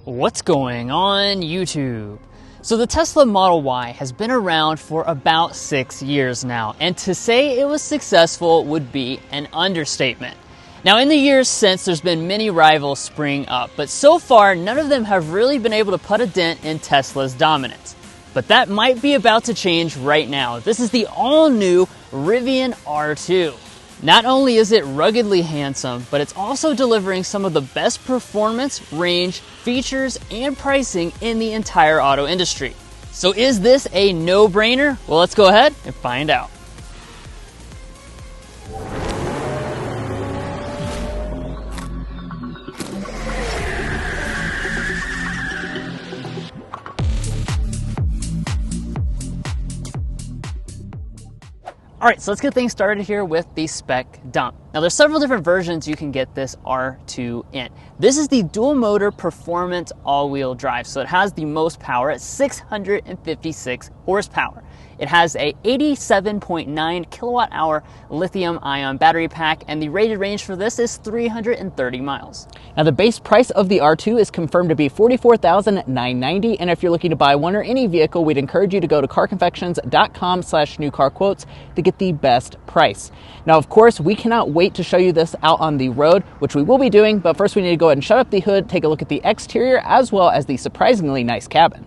What's going on YouTube? So the Tesla Model Y has been around for about 6 years now, and to say it was successful would be an understatement. Now in the years since, there's been many rivals spring up, but so far none of them have really been able to put a dent in Tesla's dominance. But that might be about to change right now. This is the all-new Rivian R2. Not only is it ruggedly handsome, but it's also delivering some of the best performance, range, features, and pricing in the entire auto industry. So is this a no-brainer? Well, let's go ahead and find out. All right, so let's get things started here with the spec dump. Now there's several different versions you can get this R2 in. This is the dual motor performance all-wheel drive, so it has the most power at 656 horsepower. It has a 87.9 kilowatt hour lithium ion battery pack, and the rated range for this is 330 miles. Now the base price of the R2 is confirmed to be $44,990, and if you're looking to buy one or any vehicle, we'd encourage you to go to carconfections.com/newcarquotes to get the best price. Now of course, we cannot wait to show you this out on the road, which we will be doing, but first we need to go ahead and shut up the hood, take a look at the exterior, as well as the surprisingly nice cabin.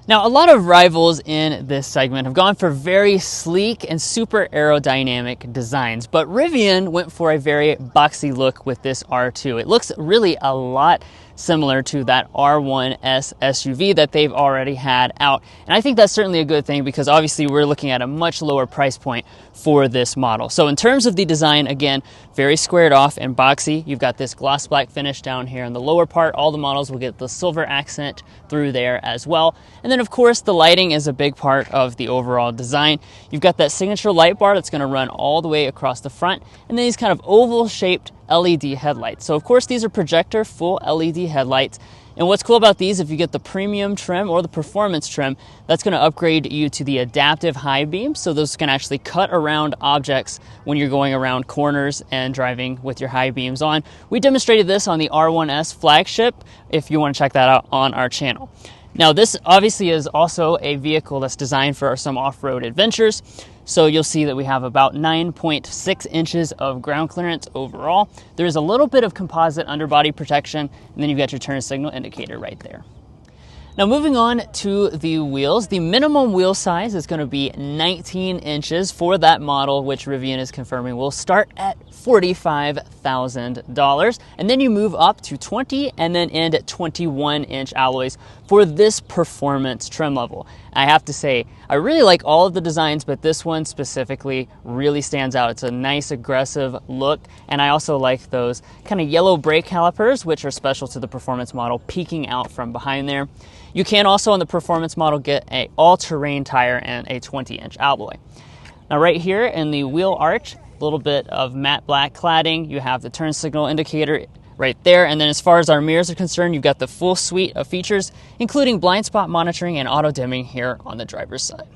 Now, a lot of rivals in this segment have gone for very sleek and super aerodynamic designs, but Rivian went for a very boxy look with this R2. It looks really a lot similar to that R1S SUV that they've already had out. And I think that's certainly a good thing because obviously we're looking at a much lower price point for this model. So in terms of the design, again, very squared off and boxy. You've got this gloss black finish down here in the lower part. All the models will get the silver accent through there as well. And then of course the lighting is a big part of the overall design. You've got that signature light bar that's going to run all the way across the front, and then these kind of oval shaped LED headlights. So of course these are projector full LED headlights. And what's cool about these, if you get the premium trim or the performance trim, that's going to upgrade you to the adaptive high beam. So those can actually cut around objects when you're going around corners and driving with your high beams on. We demonstrated this on the R1S flagship, if you want to check that out on our channel. Now this obviously is also a vehicle that's designed for some off-road adventures. So you'll see that we have about 9.6 inches of ground clearance overall. There is a little bit of composite underbody protection, and then you've got your turn signal indicator right there. Now moving on to the wheels, the minimum wheel size is going to be 19 inches for that model, which Rivian is confirming will start at $45,000. And then you move up to 20 and then end at 21-inch alloys for this performance trim level. I have to say, I really like all of the designs, but this one specifically really stands out. It's a nice aggressive look, and I also like those kind of yellow brake calipers, which are special to the performance model, peeking out from behind there. You can also on the performance model get an all-terrain tire and a 20-inch alloy. Now right here in the wheel arch, a little bit of matte black cladding. You have the turn signal indicator right there, and then as far as our mirrors are concerned, you've got the full suite of features, including blind spot monitoring and auto dimming here on the driver's side.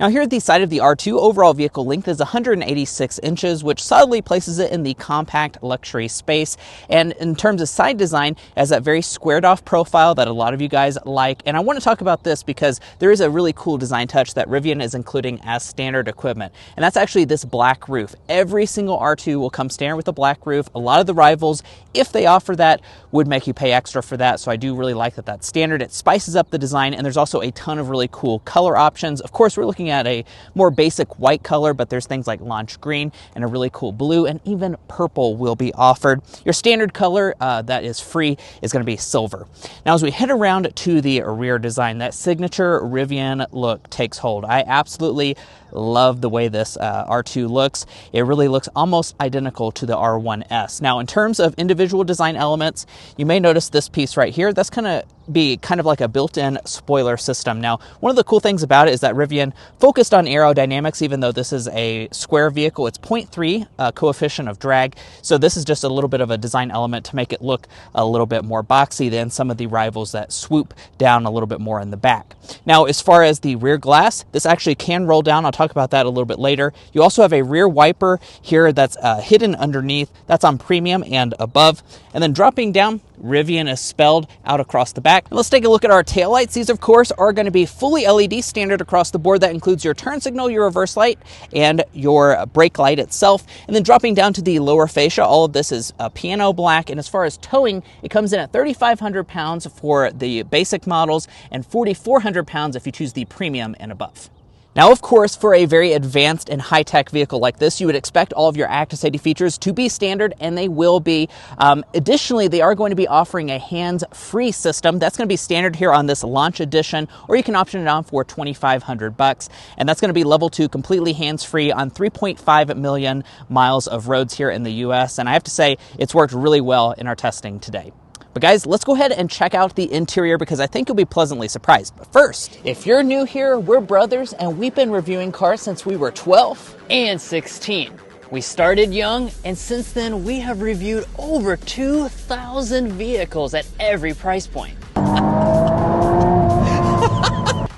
Now here at the side of the R2, overall vehicle length is 186 inches, which solidly places it in the compact luxury space. And in terms of side design, it has that very squared off profile that a lot of you guys like. And I want to talk about this because there is a really cool design touch that Rivian is including as standard equipment. And that's actually this black roof. Every single R2 will come standard with a black roof. A lot of the rivals, if they offer that, would make you pay extra for that. So I do really like that that's standard. It spices up the design, and there's also a ton of really cool color options. Of course, we're looking at a more basic white color, but there's things like launch green and a really cool blue, and even purple will be offered. Your standard color that is free is going to be silver. Now as we head around to the rear design, that signature Rivian look takes hold. I absolutely love the way this R2 looks. It really looks almost identical to the R1S. Now in terms of individual design elements, you may notice this piece right here. That's going to be kind of like a built-in spoiler system. Now, one of the cool things about it is that Rivian focused on aerodynamics, even though this is a square vehicle. It's 0.3 coefficient of drag. So this is just a little bit of a design element to make it look a little bit more boxy than some of the rivals that swoop down a little bit more in the back. Now, as far as the rear glass, this actually can roll down. I'll talk about that a little bit later. You also have a rear wiper here that's hidden underneath. That's on premium and above. And then dropping down, Rivian is spelled out across the back. And let's take a look at our taillights. These, of course, are going to be fully LED standard across the board. That includes your turn signal, your reverse light, and your brake light itself. And then dropping down to the lower fascia, all of this is piano black. And as far as towing, it comes in at 3,500 pounds for the basic models and 4,400 pounds if you choose the premium and above. Now, of course, for a very advanced and high-tech vehicle like this, you would expect all of your active safety features to be standard, and they will be. Additionally, they are going to be offering a hands-free system. That's going to be standard here on this launch edition, or you can option it on for $2,500, and that's going to be level 2, completely hands-free on 3.5 million miles of roads here in the U.S., and I have to say, it's worked really well in our testing today. But guys, let's go ahead and check out the interior because I think you'll be pleasantly surprised. But first, if you're new here, we're brothers and we've been reviewing cars since we were 12 and 16. We started young, and since then we have reviewed over 2,000 vehicles at every price point.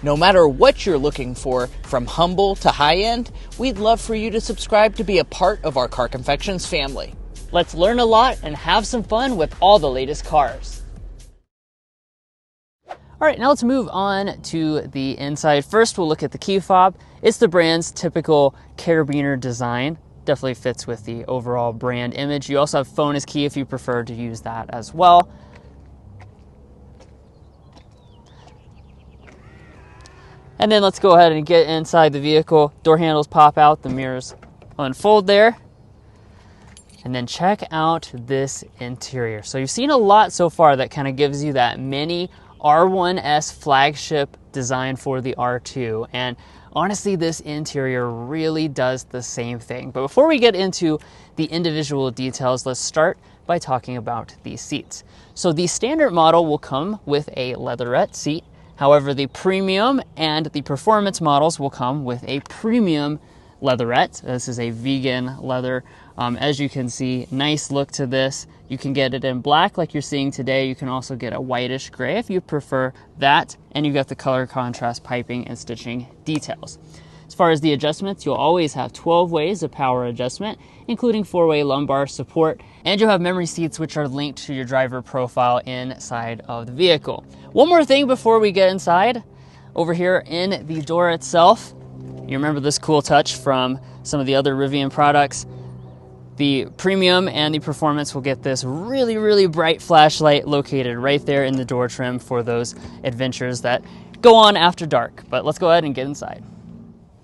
No matter what you're looking for, from humble to high-end, we'd love for you to subscribe to be a part of our Car Confections family. Let's learn a lot and have some fun with all the latest cars. All right, now let's move on to the inside. First, we'll look at the key fob. It's the brand's typical carabiner design. Definitely fits with the overall brand image. You also have phone as key if you prefer to use that as well. And then let's go ahead and get inside the vehicle. Door handles pop out, the mirrors unfold there. And then check out this interior. So you've seen a lot so far that kind of gives you that mini R1S flagship design for the R2. And honestly, this interior really does the same thing. But before we get into the individual details, let's start by talking about these seats. So the standard model will come with a leatherette seat. However, the premium and the performance models will come with a premium leatherette. This is a vegan leather. As you can see, nice look to this. You can get it in black like you're seeing today. You can also get a whitish gray if you prefer that. And you've got the color contrast piping and stitching details. As far as the adjustments, you'll always have 12 ways of power adjustment, including 4-way lumbar support. And you'll have memory seats which are linked to your driver profile inside of the vehicle. One more thing before we get inside. Over here in the door itself, you remember this cool touch from some of the other Rivian products. The premium and the performance will get this really, really bright flashlight located right there in the door trim for those adventures that go on after dark. But let's go ahead and get inside.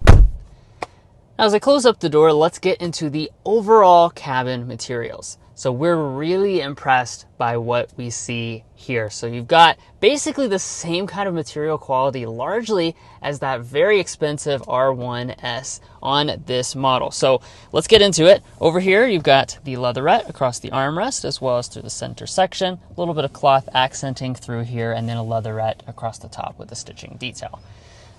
Now, as I close up the door, let's get into the overall cabin materials. So we're really impressed by what we see here. So you've got basically the same kind of material quality largely as that very expensive R1S on this model. So let's get into it. Over here, you've got the leatherette across the armrest as well as through the center section, a little bit of cloth accenting through here, and then a leatherette across the top with a stitching detail.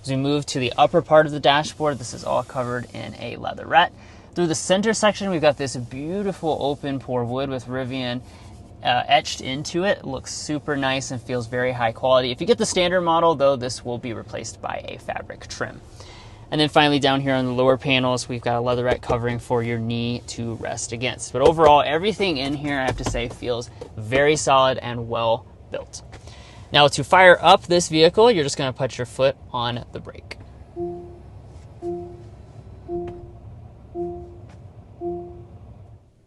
As we move to the upper part of the dashboard, this is all covered in a leatherette. Through the center section, we've got this beautiful open pore wood with Rivian etched into it. It looks super nice and feels very high quality. If you get the standard model, though, this will be replaced by a fabric trim. And then finally down here on the lower panels, we've got a leatherette covering for your knee to rest against. But overall, everything in here, I have to say, feels very solid and well built. Now, to fire up this vehicle, you're just going to put your foot on the brake.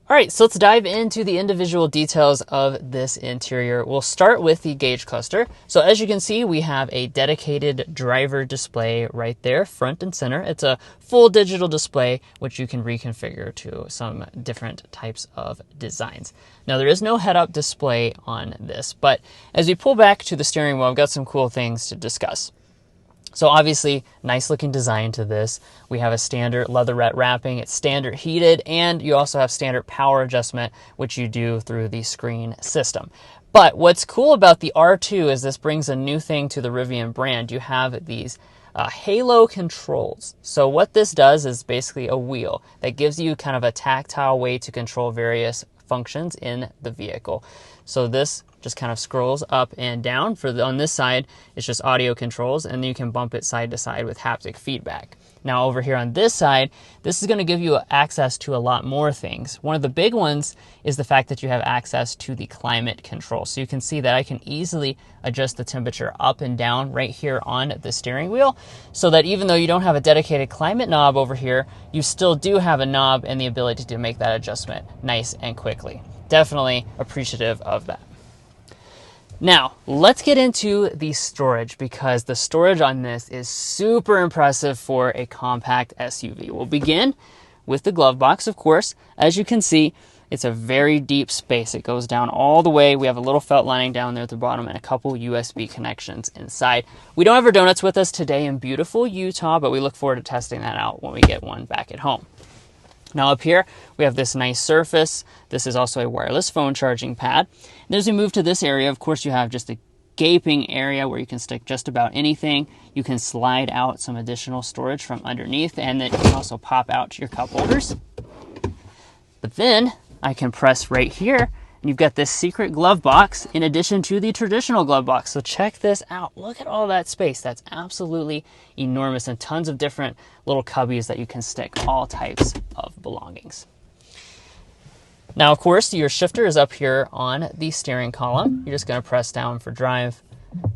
All right, so let's dive into the individual details of this interior. We'll start with the gauge cluster. So as you can see, we have a dedicated driver display right there, front and center. It's a full digital display, which you can reconfigure to some different types of designs. Now, there is no head-up display on this, but as we pull back to the steering wheel, I've got some cool things to discuss. So obviously, nice looking design to this. We have a standard leatherette wrapping, it's standard heated, and you also have standard power adjustment, which you do through the screen system. But what's cool about the R2 is this brings a new thing to the Rivian brand. You have these halo controls. So what this does is basically a wheel that gives you kind of a tactile way to control various functions in the vehicle. So this just kind of scrolls up and down. On this side, it's just audio controls, and then you can bump it side to side with haptic feedback. Now over here on this side, this is going to give you access to a lot more things. One of the big ones is the fact that you have access to the climate control. So you can see that I can easily adjust the temperature up and down right here on the steering wheel, so that even though you don't have a dedicated climate knob over here, you still do have a knob and the ability to make that adjustment nice and quickly. Definitely appreciative of that. Now, let's get into the storage, because the storage on this is super impressive for a compact SUV. We'll begin with the glove box, of course. As you can see, it's a very deep space. It goes down all the way. We have a little felt lining down there at the bottom and a couple USB connections inside. We don't have our donuts with us today in beautiful Utah, but we look forward to testing that out when we get one back at home. Now up here, we have this nice surface. This is also a wireless phone charging pad. And as we move to this area, of course, you have just a gaping area where you can stick just about anything. You can slide out some additional storage from underneath, and then you can also pop out your cup holders. But then I can press right here, and you've got this secret glove box in addition to the traditional glove box. So check this out. Look at all that space. That's absolutely enormous, and tons of different little cubbies that you can stick all types of belongings. Now, of course, your shifter is up here on the steering column. You're just going to press down for drive,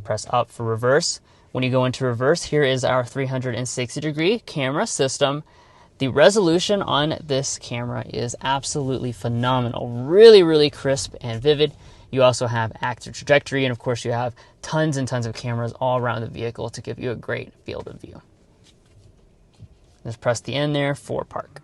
press up for reverse. When you go into reverse, here is our 360-degree camera system. The resolution on this camera is absolutely phenomenal. Really, really crisp and vivid. You also have active trajectory, and of course you have tons and tons of cameras all around the vehicle to give you a great field of view. Just press the N there for park.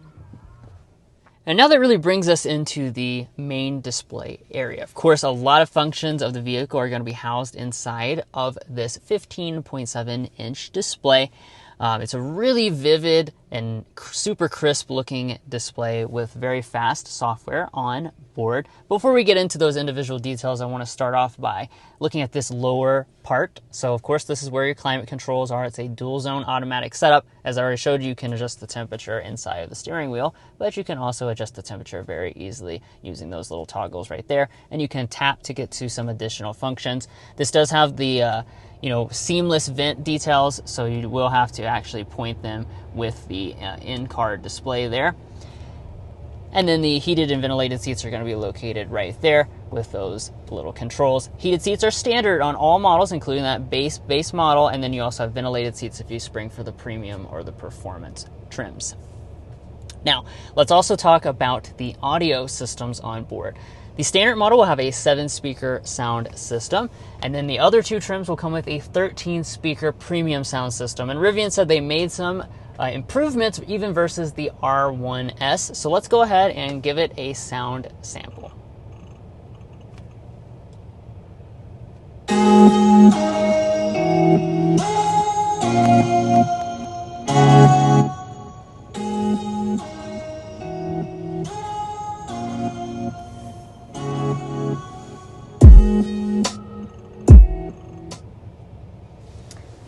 And now that really brings us into the main display area. Of course, a lot of functions of the vehicle are going to be housed inside of this 15.7-inch display. It's a really vivid and super crisp looking display with very fast software on board. Before we get into those individual details, I want to start off by looking at this lower part. So of course, this is where your climate controls are. It's a dual zone automatic setup. As I already showed you, you can adjust the temperature inside of the steering wheel, but you can also adjust the temperature very easily using those little toggles right there. And you can tap to get to some additional functions. This does have the seamless vent details, so you will have to actually point them with the in-car display there. And then the heated and ventilated seats are going to be located right there with those little controls. Heated seats are standard on all models, including that base model, and then you also have ventilated seats if you spring for the premium or the performance trims. Now, let's also talk about the audio systems on board. The standard model will have a 7-speaker sound system, and then the other two trims will come with a 13-speaker premium sound system. And Rivian said they made some improvements even versus the R1S. So let's go ahead and give it a sound sample.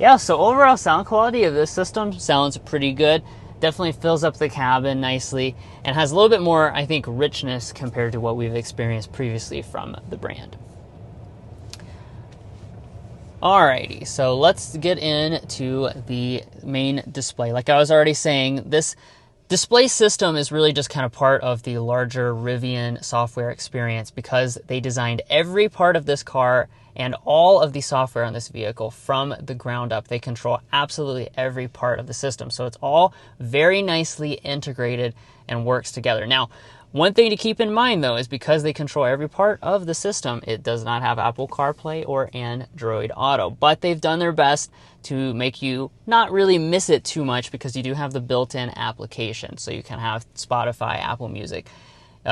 Yeah, so overall sound quality of this system sounds pretty good. Definitely fills up the cabin nicely and has a little bit more, I think, richness compared to what we've experienced previously from the brand. Alrighty, so let's get into the main display. Like I was already saying, this display system is really just kind of part of the larger Rivian software experience because they designed every part of this car and all of the software on this vehicle from the ground up. They control absolutely every part of the system. So it's all very nicely integrated and works together. Now, one thing to keep in mind though is because they control every part of the system, it does not have Apple CarPlay or Android Auto, but they've done their best to make you not really miss it too much because you do have the built-in application. So you can have Spotify, Apple Music,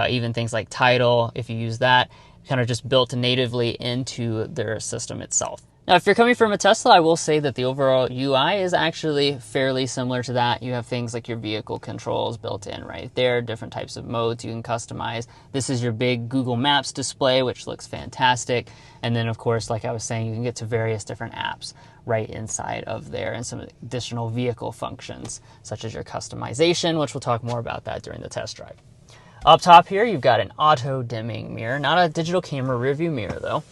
even things like Tidal, if you use that, kind of just built natively into their system itself. Now, if you're coming from a Tesla, I will say that the overall UI is actually fairly similar to that. You have things like your vehicle controls built in right there, different types of modes you can customize. This is your big Google Maps display, which looks fantastic. And then, of course, like I was saying, you can get to various different apps right inside of there and some additional vehicle functions, such as your customization, which we'll talk more about that during the test drive. Up top here, you've got an auto-dimming mirror, not a digital camera rear view mirror though.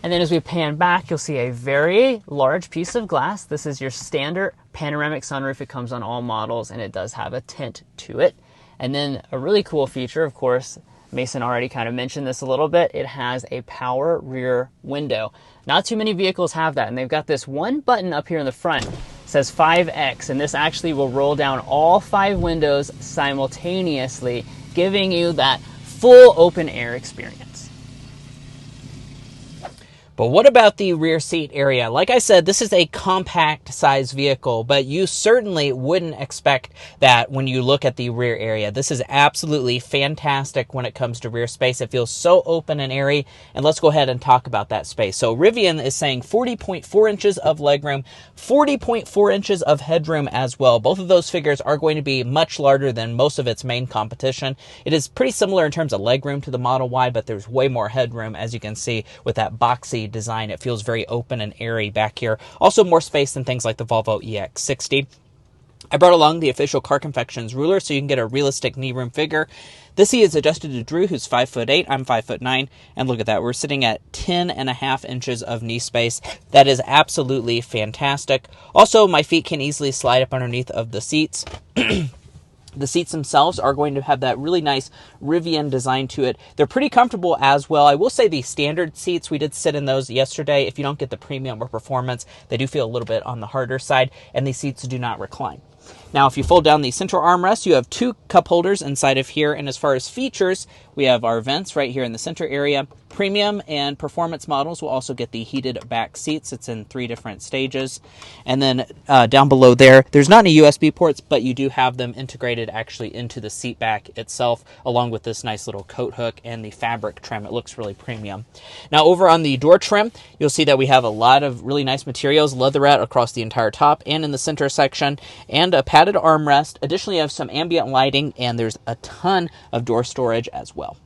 And then as we pan back, you'll see a very large piece of glass. This is your standard panoramic sunroof. It comes on all models, and it does have a tint to it. And then a really cool feature, of course, Mason already kind of mentioned this a little bit, it has a power rear window. Not too many vehicles have that, and they've got this one button up here in the front. It says 5X, and this actually will roll down all 5 windows simultaneously, giving you that full open air experience. But what about the rear seat area? Like I said, this is a compact size vehicle, but you certainly wouldn't expect that when you look at the rear area. This is absolutely fantastic when it comes to rear space. It feels so open and airy, and let's go ahead and talk about that space. So Rivian is saying 40.4 inches of legroom, 40.4 inches of headroom as well. Both of those figures are going to be much larger than most of its main competition. It is pretty similar in terms of legroom to the Model Y, but there's way more headroom, as you can see with that boxy design. It feels very open and airy back here. Also more space than things like the Volvo EX60. I brought along the official Car Confections ruler so you can get a realistic knee room figure. This seat is adjusted to Drew, who's 5'8", I'm 5'9", and look at that. We're sitting at 10.5 inches of knee space. That is absolutely fantastic. Also, my feet can easily slide up underneath of the seats. The seats themselves are going to have that really nice Rivian design to it. They're pretty comfortable as well. I will say the standard seats, we did sit in those yesterday. If you don't get the premium or performance, they do feel a little bit on the harder side, and these seats do not recline. Now, if you fold down the central armrest, you have 2 cup holders inside of here. And as far as features, we have our vents right here in the center area. Premium and performance models will also get the heated back seats. It's in 3 different stages. And then down below there's not any USB ports, but you do have them integrated actually into the seat back itself, along with this nice little coat hook and the fabric trim. It looks really premium. Now, over on the door trim, you'll see that we have a lot of really nice materials, leatherette across the entire top and in the center section, and a padded armrest. Additionally, you have some ambient lighting, and there's a ton of door storage as well.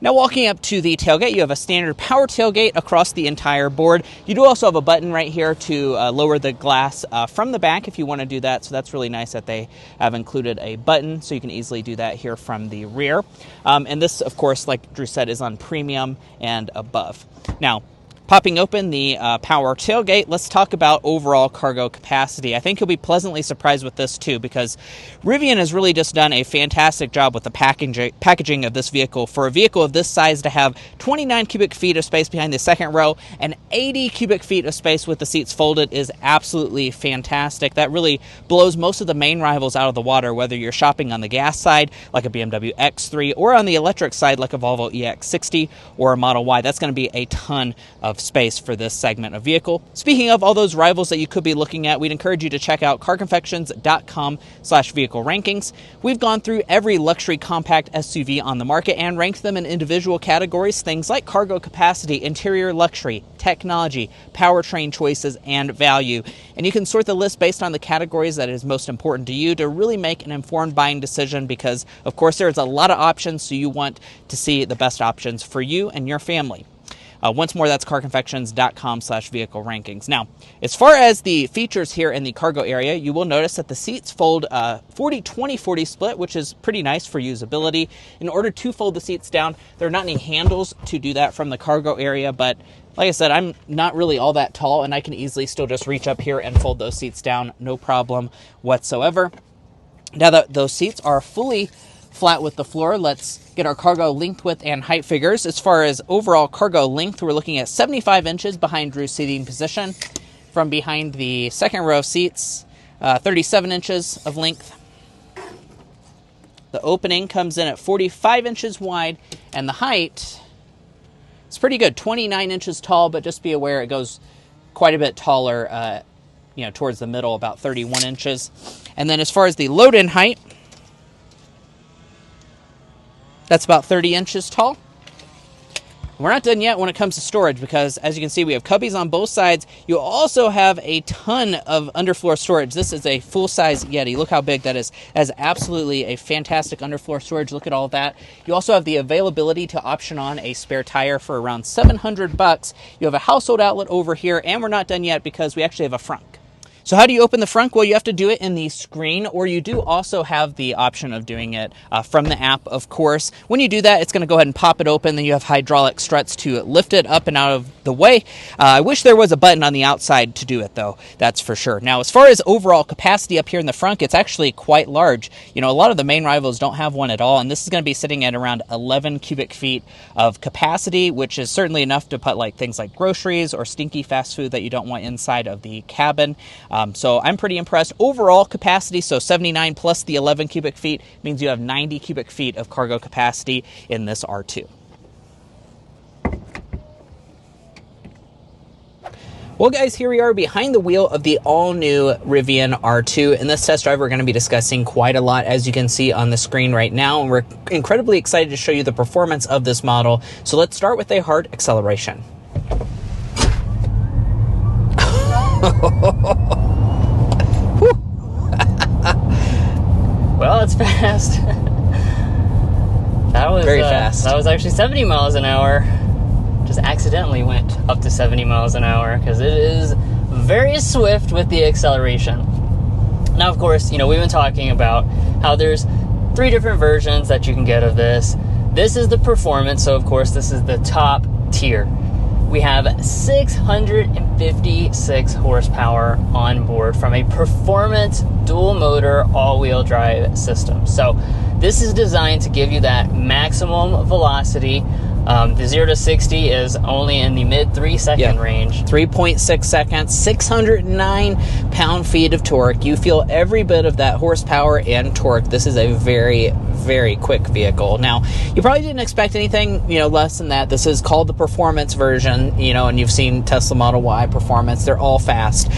Now, walking up to the tailgate, you have a standard power tailgate across the entire board. You do also have a button right here to lower the glass from the back if you want to do that. So that's really nice that they have included a button, so you can easily do that here from the rear. And this, of course, like Drew said, is on premium and above. Now, popping open the power tailgate, let's talk about overall cargo capacity. I think you'll be pleasantly surprised with this too, because Rivian has really just done a fantastic job with the packaging of this vehicle. For a vehicle of this size to have 29 cubic feet of space behind the second row and 80 cubic feet of space with the seats folded is absolutely fantastic. That really blows most of the main rivals out of the water, whether you're shopping on the gas side like a BMW X3 or on the electric side like a Volvo EX60 or a Model Y. That's going to be a ton of space for this segment of vehicle. Speaking of all those rivals that you could be looking at, we'd encourage you to check out carconfections.com/vehicle rankings. We've gone through every luxury compact SUV on the market and ranked them in individual categories, things like cargo capacity, interior luxury, technology, powertrain choices, and value. And you can sort the list based on the categories that is most important to you to really make an informed buying decision, because of course there's a lot of options, so you want to see the best options for you and your family. Once more, that's carconfections.com/vehicle rankings. Now, as far as the features here in the cargo area, you will notice that the seats fold 40-20-40 split, which is pretty nice for usability. In order to fold the seats down, there are not any handles to do that from the cargo area, but like I said, I'm not really all that tall, and I can easily still just reach up here and fold those seats down, no problem whatsoever. Now that those seats are fully flat with the floor, let's get our cargo length, width, and height figures. As far as overall cargo length, we're looking at 75 inches behind Drew's seating position. From behind the second row of seats, 37 inches of length. The opening comes in at 45 inches wide, and the height is pretty good, 29 inches tall, but just be aware it goes quite a bit taller, towards the middle, about 31 inches. And then as far as the load-in height, that's about 30 inches tall. We're not done yet when it comes to storage, because as you can see, we have cubbies on both sides. You also have a ton of underfloor storage. This is a full-size Yeti. Look how big that is. That is absolutely a fantastic underfloor storage. Look at all that. You also have the availability to option on a spare tire for around $700. You have a household outlet over here, and we're not done yet because we actually have a frunk. So how do you open the frunk? Well, you have to do it in the screen, or you do also have the option of doing it from the app, of course. When you do that, it's going to go ahead and pop it open. Then you have hydraulic struts to lift it up and out of the way. I wish there was a button on the outside to do it, though. That's for sure. Now, as far as overall capacity up here in the front, it's actually quite large. You know, a lot of the main rivals don't have one at all, and this is going to be sitting at around 11 cubic feet of capacity, which is certainly enough to put like things like groceries or stinky fast food that you don't want inside of the cabin. So I'm pretty impressed. Overall capacity, so 79 plus the 11 cubic feet, means you have 90 cubic feet of cargo capacity in this R2. Well, guys, here we are behind the wheel of the all-new Rivian R2. In this test drive, we're going to be discussing quite a lot, as you can see on the screen right now, and we're incredibly excited to show you the performance of this model. So let's start with a hard acceleration. Well, it's fast. That was very fast. That was actually 70 miles an hour. Just accidentally went up to 70 miles an hour because it is very swift with the acceleration. Now, of course, you know, we've been talking about how there's 3 different versions that you can get of this. This is the performance, so of course this is the top tier. We have 656 horsepower on board from a performance dual motor all-wheel drive system. So this is designed to give you that maximum velocity. The 0 to 60 is only in the mid 3-second range. 3.6 seconds, 609 pound-feet of torque. You feel every bit of that horsepower and torque. This is a very, very quick vehicle. Now, you probably didn't expect anything, you know, less than that. This is called the performance version, you know, and you've seen Tesla Model Y performance. They're all fast.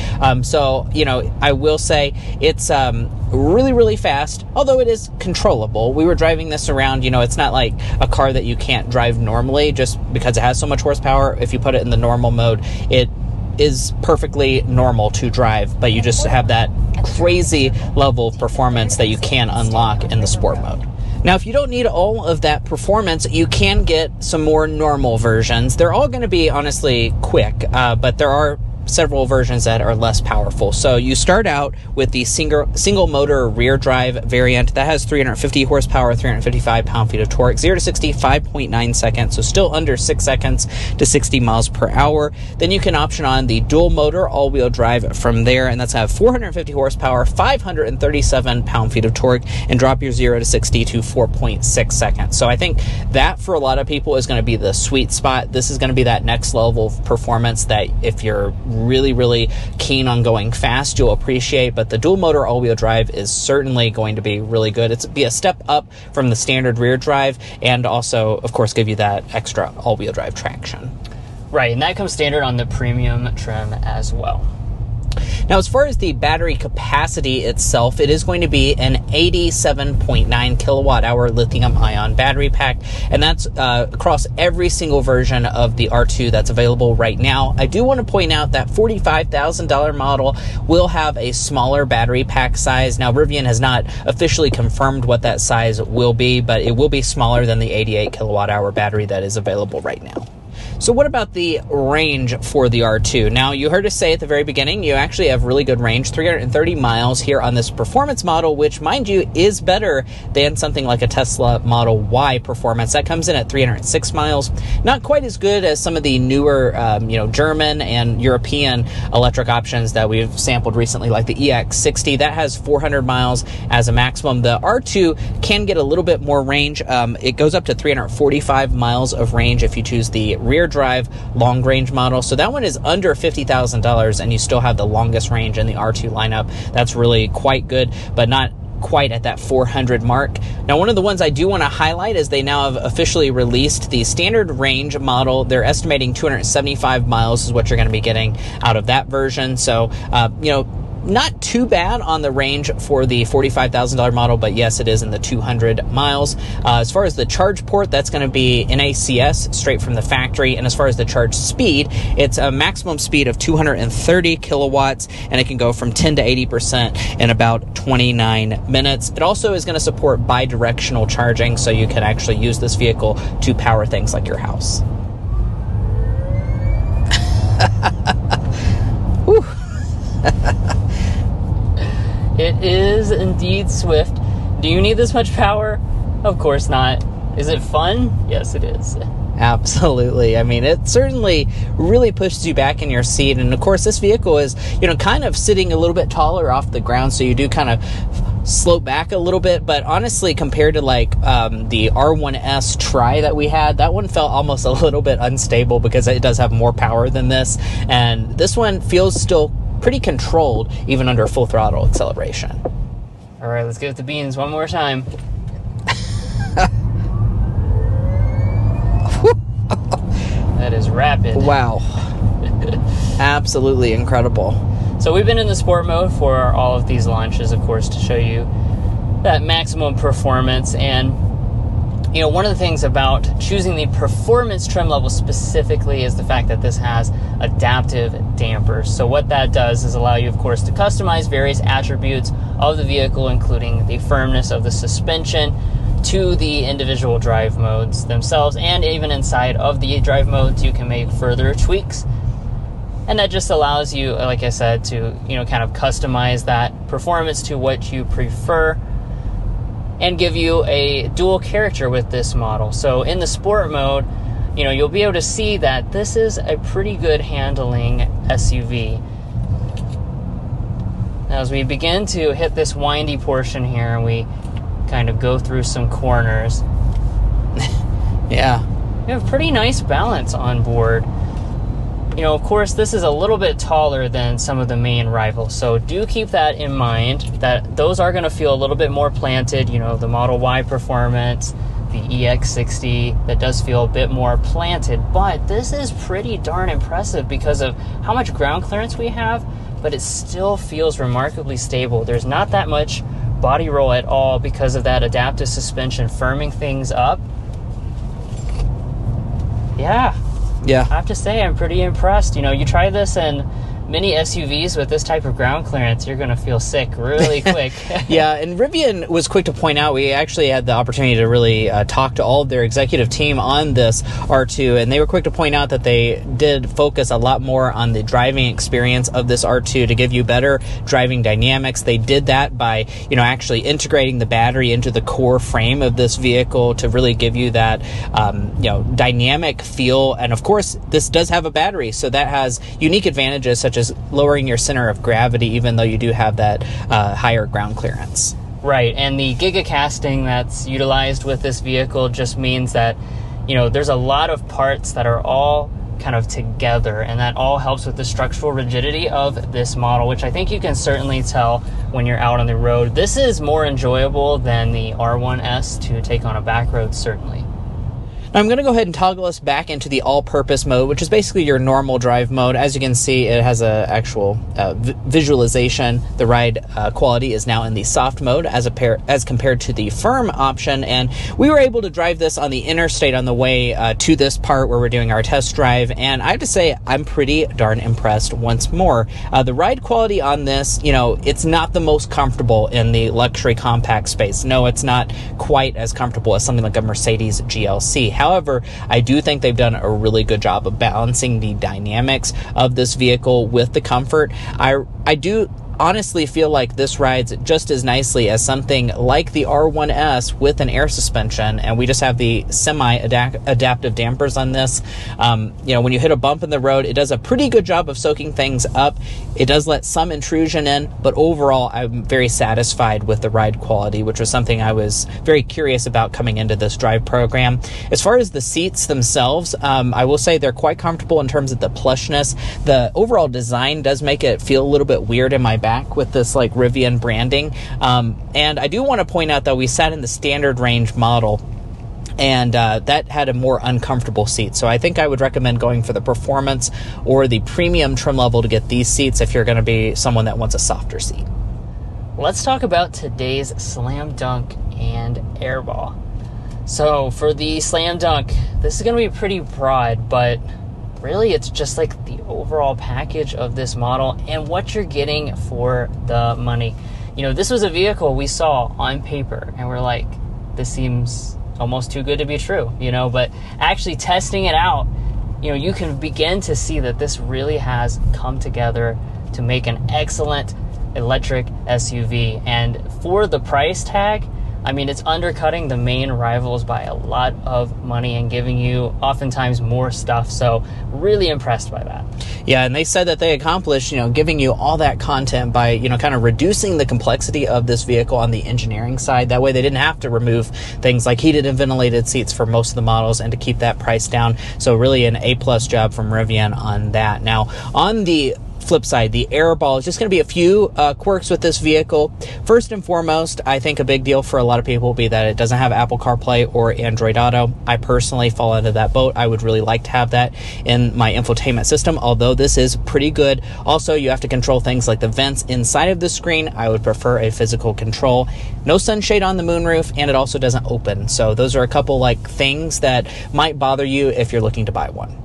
So, you know, I will say it's really, really fast, although it is controllable. We were driving this around, you know, it's not like a car that you can't drive normally just because it has so much horsepower. If you put it in the normal mode, it is perfectly normal to drive, but you just have that crazy level of performance that you can unlock in the sport mode. Now, if you don't need all of that performance, you can get some more normal versions. They're all going to be, honestly, quick, but there are several versions that are less powerful. So you start out with the single motor rear drive variant that has 350 horsepower, 355 pound-feet of torque, 0 to 60, 5.9 seconds, so still under 6 seconds to 60 miles per hour. Then you can option on the dual motor all-wheel drive from there, and that's have 450 horsepower, 537 pound-feet of torque, and drop your 0 to 60 to 4.6 seconds. So I think that for a lot of people is going to be the sweet spot. This is going to be that next level of performance that if you're really, really keen on going fast, you'll appreciate, but the dual motor all-wheel drive is certainly going to be really good. It's be a step up from the standard rear drive, and also, of course, give you that extra all-wheel drive traction. Right, and that comes standard on the premium trim as well. Now, as far as the battery capacity itself, it is going to be an 87.9 kilowatt hour lithium ion battery pack, and that's across every single version of the R2 that's available right now. I do want to point out that $45,000 model will have a smaller battery pack size. Now, Rivian has not officially confirmed what that size will be, but it will be smaller than the 88 kilowatt hour battery that is available right now. So what about the range for the R2? Now, you heard us say at the very beginning, you actually have really good range, 330 miles here on this performance model, which, mind you, is better than something like a Tesla Model Y performance. That comes in at 306 miles. Not quite as good as some of the newer, German and European electric options that we've sampled recently, like the EX60. That has 400 miles as a maximum. The R2 can get a little bit more range. It goes up to 345 miles of range if you choose the rear drive long range model. So that one is under $50,000, and you still have the longest range in the R2 lineup. That's really quite good, but not quite at that 400 mark. Now, one of the ones I do want to highlight is they now have officially released the standard range model. They're estimating 275 miles is what you're going to be getting out of that version. So, not too bad on the range for the $45,000 model, but yes, it is in the 200 miles. As far as the charge port, that's going to be NACS straight from the factory. And as far as the charge speed, it's a maximum speed of 230 kilowatts, and it can go from 10 to 80% in about 29 minutes. It also is going to support bi-directional charging, so you can actually use this vehicle to power things like your house. indeed swift. Do you need this much power? Of course not. Is it fun? Yes, it is. Absolutely. I mean, it certainly really pushes you back in your seat. And of course, this vehicle is, kind of sitting a little bit taller off the ground. So you do kind of slope back a little bit. But honestly, compared to the R1S Tri that we had, that one felt almost a little bit unstable because it does have more power than this. And this one feels still pretty controlled, even under full throttle acceleration. All right, let's get the beans one more time. That is rapid. Wow. Absolutely incredible. So we've been in the sport mode for all of these launches, of course, to show you that maximum performance. And, one of the things about choosing the performance trim level specifically is the fact that this has adaptive dampers. So what that does is allow you, of course, to customize various attributes of the vehicle, including the firmness of the suspension, to the individual drive modes themselves, and even inside of the drive modes you can make further tweaks, and that just allows you, like I said, to kind of customize that performance to what you prefer and give you a dual character with this model. So in the sport mode, you'll be able to see that this is a pretty good handling SUV. Now as we begin to hit this windy portion here, we kind of go through some corners. Yeah. You have pretty nice balance on board. Of course, this is a little bit taller than some of the main rivals, so do keep that in mind, that those are going to feel a little bit more planted. The Model Y Performance, the EX60, that does feel a bit more planted, but this is pretty darn impressive because of how much ground clearance we have, but it still feels remarkably stable. There's not that much body roll at all because of that adaptive suspension firming things up. Yeah, I have to say I'm pretty impressed. You try this in many SUVs with this type of ground clearance, you're going to feel sick really quick. Yeah, and Rivian was quick to point out, we actually had the opportunity to really talk to all of their executive team on this R2, and they were quick to point out that they did focus a lot more on the driving experience of this R2 to give you better driving dynamics. They did that by, actually integrating the battery into the core frame of this vehicle to really give you that, dynamic feel. And of course, this does have a battery, so that has unique advantages such as lowering your center of gravity, even though you do have that higher ground clearance. Right, and the gigacasting that's utilized with this vehicle just means that, there's a lot of parts that are all kind of together, and that all helps with the structural rigidity of this model, which I think you can certainly tell when you're out on the road. This is more enjoyable than the R1S to take on a back road, certainly. I'm going to go ahead and toggle us back into the all-purpose mode, which is basically your normal drive mode. As you can see, it has an actual visualization. The ride quality is now in the soft mode as compared to the firm option, and we were able to drive this on the interstate on the way to this part where we're doing our test drive, and I have to say I'm pretty darn impressed once more. The ride quality on this, it's not the most comfortable in the luxury compact space. No, it's not quite as comfortable as something like a Mercedes GLC. However, I do think they've done a really good job of balancing the dynamics of this vehicle with the comfort. I do honestly feel like this rides just as nicely as something like the R1S with an air suspension, and we just have the semi-adaptive dampers on this. When you hit a bump in the road, it does a pretty good job of soaking things up. It does let some intrusion in, but overall, I'm very satisfied with the ride quality, which was something I was very curious about coming into this drive program. As far as the seats themselves, I will say they're quite comfortable in terms of the plushness. The overall design does make it feel a little bit weird in my back with this like Rivian branding. And I do want to point out that we sat in the standard range model, and that had a more uncomfortable seat. So I think I would recommend going for the performance or the premium trim level to get these seats if you're going to be someone that wants a softer seat. Let's talk about today's Slam Dunk and Airball. So for the Slam Dunk, this is going to be pretty broad, but really it's just like the overall package of this model and what you're getting for the money. This was a vehicle we saw on paper and we're like, this seems almost too good to be true, but actually testing it out, you can begin to see that this really has come together to make an excellent electric SUV. And for the price tag, I mean, it's undercutting the main rivals by a lot of money and giving you oftentimes more stuff. So really impressed by that. Yeah, and they said that they accomplished, giving you all that content by, kind of reducing the complexity of this vehicle on the engineering side. That way they didn't have to remove things like heated and ventilated seats for most of the models and to keep that price down. So really an A+ job from Rivian on that. Now, on the flip side, the air ball is just going to be a few quirks with this vehicle. First and foremost, I think a big deal for a lot of people will be that it doesn't have Apple CarPlay or Android Auto. I personally fall into that boat. I would really like to have that in my infotainment system, although this is pretty good. Also, you have to control things like the vents inside of the screen. I would prefer a physical control. No sunshade on the moonroof, and it also doesn't open. So those are a couple things that might bother you if you're looking to buy one.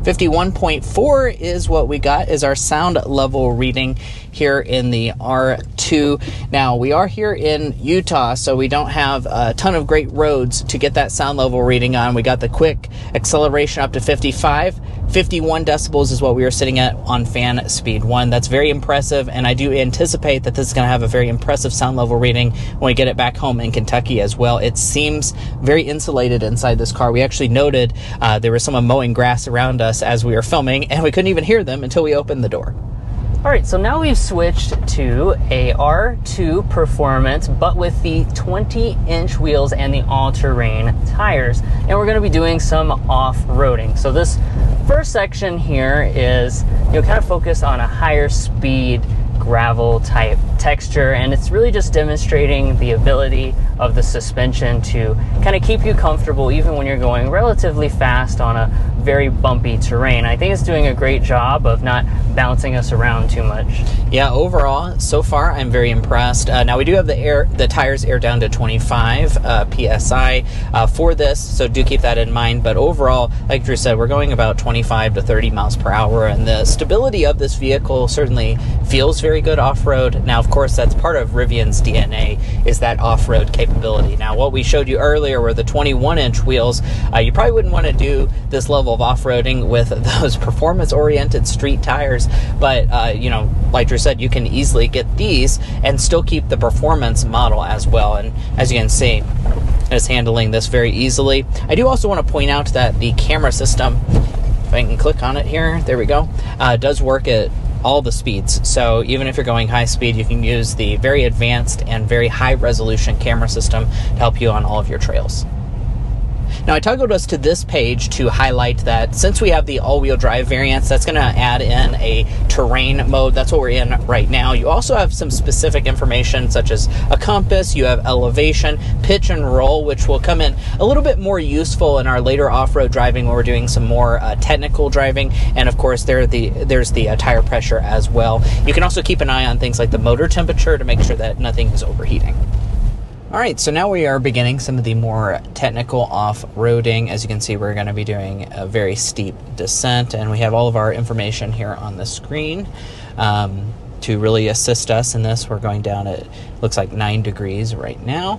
51.4 is what we got is our sound level reading here in the R2. Now, we are here in Utah, so we don't have a ton of great roads to get that sound level reading on. We got the quick acceleration up to 55. 51 decibels is what we are sitting at on fan speed 1. That's very impressive, and I do anticipate that this is going to have a very impressive sound level reading when we get it back home in Kentucky as well. It seems very insulated inside this car. We actually noted there was someone mowing grass around us as we were filming, and we couldn't even hear them until we opened the door. All right, so now we've switched to a R2 Performance, but with the 20-inch wheels and the all-terrain tires. And we're going to be doing some off-roading. So this first section here is, kind of focused on a higher speed gravel type texture, and it's really just demonstrating the ability of the suspension to kind of keep you comfortable even when you're going relatively fast on a very bumpy terrain. I think it's doing a great job of not bouncing us around too much. Yeah, overall, so far, I'm very impressed. Now, we do have the tires air down to 25 PSI for this, so do keep that in mind. But overall, like Drew said, we're going about 25 to 30 miles per hour, and the stability of this vehicle certainly feels very good off-road. Now, of course, that's part of Rivian's DNA, is that off-road capability. Now, what we showed you earlier were the 21-inch wheels. You probably wouldn't want to do this level of off-roading with those performance-oriented street tires, but like Drew said, you can easily get these and still keep the performance model as well. And as you can see, it's handling this very easily. I do also want to point out that the camera system, if I can click on it here, there we go, does work at all the speeds. So even if you're going high speed, you can use the very advanced and very high resolution camera system to help you on all of your trails. Now, I toggled us to this page to highlight that since we have the all-wheel drive variants, that's going to add in a terrain mode. That's what we're in right now. You also have some specific information such as a compass, you have elevation, pitch and roll, which will come in a little bit more useful in our later off-road driving when we're doing some more technical driving. And of course, there's the tire pressure as well. You can also keep an eye on things like the motor temperature to make sure that nothing is overheating. All right, so now we are beginning some of the more technical off-roading. As you can see, we're going to be doing a very steep descent, and we have all of our information here on the screen to really assist us in this. We're going down at, looks like 9 degrees right now.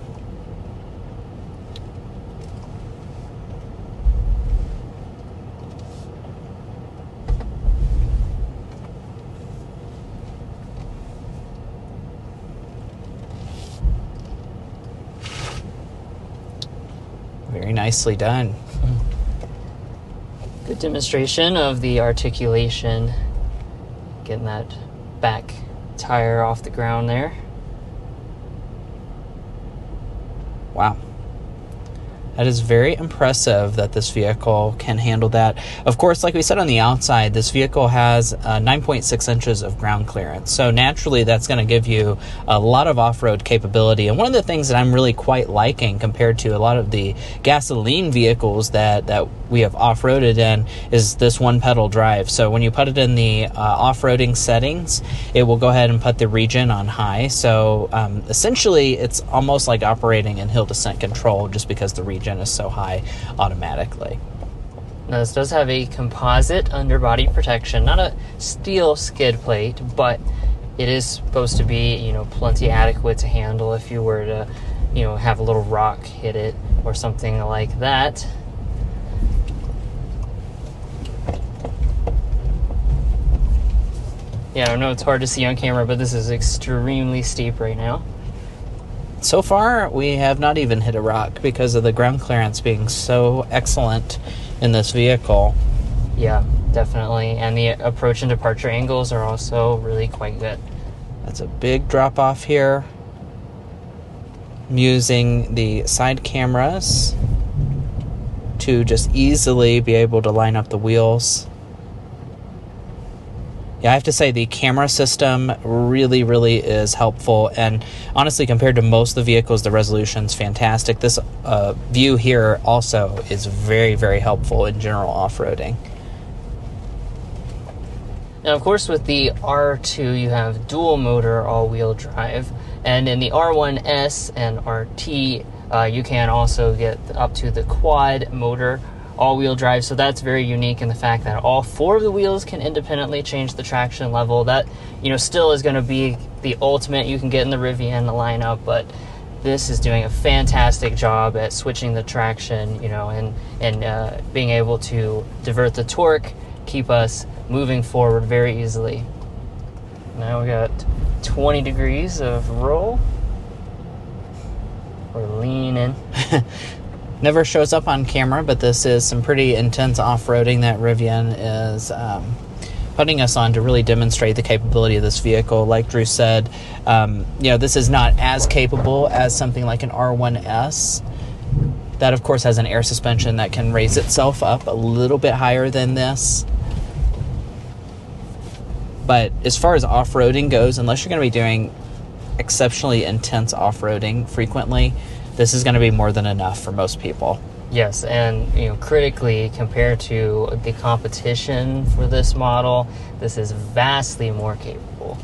Very nicely done. Good demonstration of the articulation, getting that back tire off the ground there. Wow. That is very impressive that this vehicle can handle that. Of course, like we said on the outside, this vehicle has 9.6 inches of ground clearance. So naturally, that's going to give you a lot of off-road capability. And one of the things that I'm really quite liking compared to a lot of the gasoline vehicles that we have off-roaded in is this one-pedal drive. So when you put it in the off-roading settings, it will go ahead and put the region on high. So essentially, it's almost like operating in hill descent control just because the region is so high automatically. Now, this does have a composite underbody protection, not a steel skid plate, but it is supposed to be, plenty adequate to handle if you were to, have a little rock hit it or something like that. Yeah, I know it's hard to see on camera, but this is extremely steep right now. So far, we have not even hit a rock because of the ground clearance being so excellent in this vehicle. Yeah, definitely. And the approach and departure angles are also really quite good. That's a big drop off here. I'm using the side cameras to just easily be able to line up the wheels. Yeah, I have to say the camera system really, really is helpful, and honestly, compared to most of the vehicles, the resolution's fantastic. This view here also is very, very helpful in general off-roading. Now, of course, with the R2, you have dual motor all-wheel drive, and in the R1S and RT, you can also get up to the quad motor all-wheel drive, so that's very unique in the fact that all four of the wheels can independently change the traction level. That, still is going to be the ultimate you can get in the Rivian lineup, but this is doing a fantastic job at switching the traction, and being able to divert the torque, keep us moving forward very easily. Now we got 20 degrees of roll. We're leaning. Never shows up on camera, but this is some pretty intense off-roading that Rivian is putting us on to really demonstrate the capability of this vehicle. Like Drew said, this is not as capable as something like an R1S. That, of course, has an air suspension that can raise itself up a little bit higher than this. But as far as off-roading goes, unless you're going to be doing exceptionally intense off-roading frequently, this is going to be more than enough for most people. Yes, and critically, compared to the competition for this model, this is vastly more capable.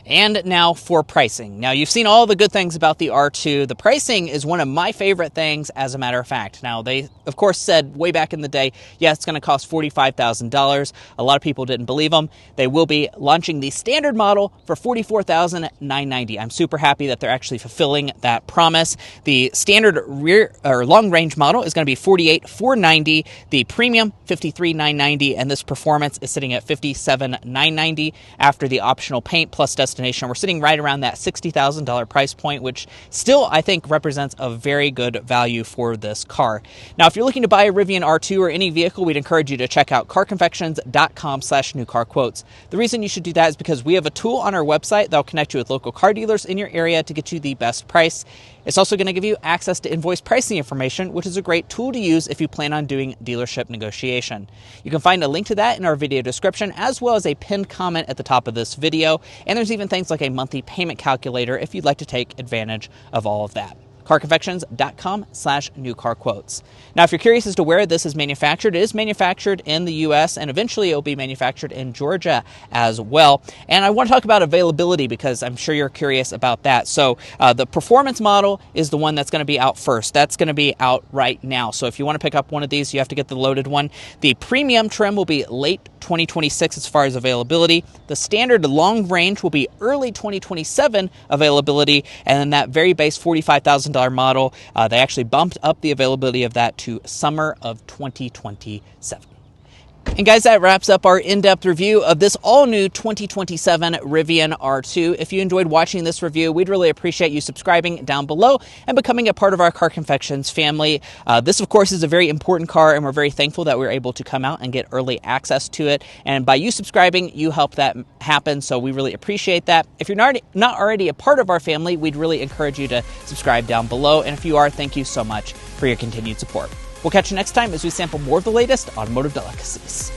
And now for pricing. Now, you've seen all the good things about the R2. The pricing is one of my favorite things, as a matter of fact. Now, they, of course, said way back in the day, yeah, it's going to cost $45,000. A lot of people didn't believe them. They will be launching the standard model for $44,990. I'm super happy that they're actually fulfilling that promise. The standard rear or long-range model is going to be $48,490. The premium, $53,990. And this performance is sitting at $57,990 after the optional paint plus destination. We're sitting right around that $60,000 price point, which still, I think, represents a very good value for this car. Now, if you're looking to buy a Rivian R2 or any vehicle, we'd encourage you to check out carconfections.com/newcarquotes. The reason you should do that is because we have a tool on our website that'll connect you with local car dealers in your area to get you the best price. It's also going to give you access to invoice pricing information, which is a great tool to use if you plan on doing dealership negotiation. You can find a link to that in our video description, as well as a pinned comment at the top of this video. And there's even things like a monthly payment calculator if you'd like to take advantage of all of that. carconfections.com/newcarquotes. Now, if you're curious as to where this is manufactured, it is manufactured in the U.S. and eventually it will be manufactured in Georgia as well. And I want to talk about availability because I'm sure you're curious about that. So the performance model is the one that's going to be out first. That's going to be out right now. So if you want to pick up one of these, you have to get the loaded one. The premium trim will be late 2026 as far as availability. The standard long range will be early 2027 availability, and then that very base $45,000 model, they actually bumped up the availability of that to summer of 2027. And guys, that wraps up our in-depth review of this all-new 2027 Rivian R2. If you enjoyed watching this review, we'd really appreciate you subscribing down below and becoming a part of our Car Confections family. This, of course, is a very important car, and we're very thankful that we're able to come out and get early access to it. And by you subscribing, you help that happen, so we really appreciate that. If you're not already a part of our family, we'd really encourage you to subscribe down below. And if you are, thank you so much for your continued support. We'll catch you next time as we sample more of the latest automotive delicacies.